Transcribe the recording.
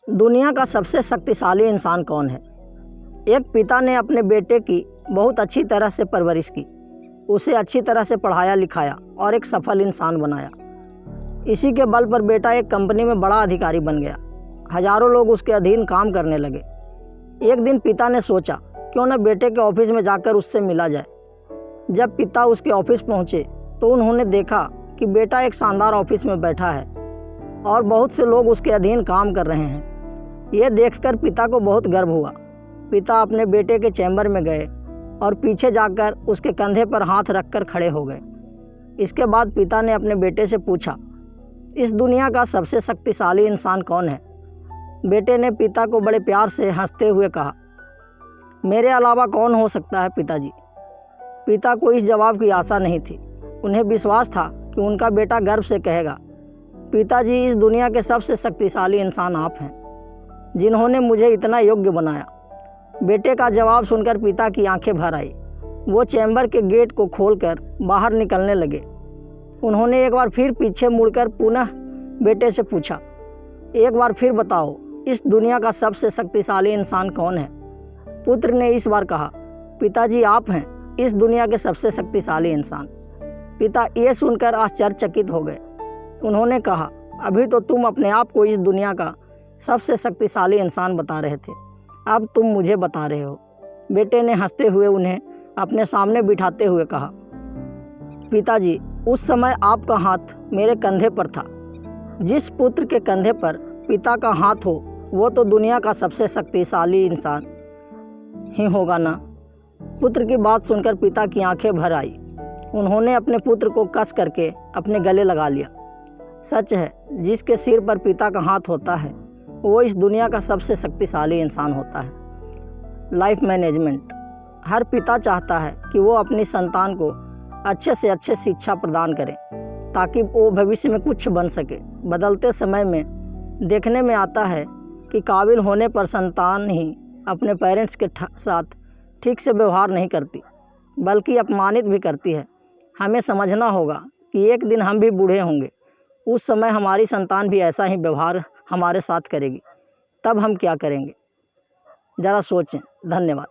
दुनिया का सबसे शक्तिशाली इंसान कौन है? एक पिता ने अपने बेटे की बहुत अच्छी तरह से परवरिश की, उसे अच्छी तरह से पढ़ाया लिखाया और एक सफल इंसान बनाया। इसी के बल पर बेटा एक कंपनी में बड़ा अधिकारी बन गया। हजारों लोग उसके अधीन काम करने लगे। एक दिन पिता ने सोचा क्यों न बेटे के ऑफिस में जाकर उससे मिला जाए। जब पिता उसके ऑफिस पहुंचे तो उन्होंने देखा कि बेटा एक शानदार ऑफिस में बैठा है और बहुत से लोग उसके अधीन काम कर रहे हैं। ये देखकर पिता को बहुत गर्व हुआ। पिता अपने बेटे के चैम्बर में गए और पीछे जाकर उसके कंधे पर हाथ रखकर खड़े हो गए। इसके बाद पिता ने अपने बेटे से पूछा, इस दुनिया का सबसे शक्तिशाली इंसान कौन है? बेटे ने पिता को बड़े प्यार से हंसते हुए कहा, मेरे अलावा कौन हो सकता है पिताजी। पिता को इस जवाब की आशा नहीं थी। उन्हें विश्वास था कि उनका बेटा गर्व से कहेगा, पिताजी, इस दुनिया के सबसे शक्तिशाली इंसान आप हैं, जिन्होंने मुझे इतना योग्य बनाया। बेटे का जवाब सुनकर पिता की आंखें भर आई। वो चैम्बर के गेट को खोलकर बाहर निकलने लगे। उन्होंने एक बार फिर पीछे मुड़कर पुनः बेटे से पूछा, एक बार फिर बताओ, इस दुनिया का सबसे शक्तिशाली इंसान कौन है? पुत्र ने इस बार कहा, पिताजी, आप हैं इस दुनिया के सबसे शक्तिशाली इंसान। पिता ये सुनकर आश्चर्यचकित हो गए। उन्होंने कहा, अभी तो तुम अपने आप को इस दुनिया का सबसे शक्तिशाली इंसान बता रहे थे, अब तुम मुझे बता रहे हो। बेटे ने हंसते हुए उन्हें अपने सामने बिठाते हुए कहा, पिताजी, उस समय आपका हाथ मेरे कंधे पर था। जिस पुत्र के कंधे पर पिता का हाथ हो वो तो दुनिया का सबसे शक्तिशाली इंसान ही होगा ना। पुत्र की बात सुनकर पिता की आंखें भर आई। उन्होंने अपने पुत्र को कस करके अपने गले लगा लिया। सच है, जिसके सिर पर पिता का हाथ होता है वो इस दुनिया का सबसे शक्तिशाली इंसान होता है। Life management. हर पिता चाहता है कि वो अपनी संतान को अच्छे से अच्छे शिक्षा प्रदान करें ताकि वो भविष्य में कुछ बन सके। बदलते समय में देखने में आता है कि काबिल होने पर संतान ही अपने पेरेंट्स के साथ ठीक से व्यवहार नहीं करती, बल्कि अपमानित भी करती है। हमें समझना होगा कि एक दिन हम भी बूढ़े होंगे। उस समय हमारी संतान भी ऐसा ही व्यवहार हमारे साथ करेगी। तब हम क्या करेंगे? ज़रा सोचें। धन्यवाद।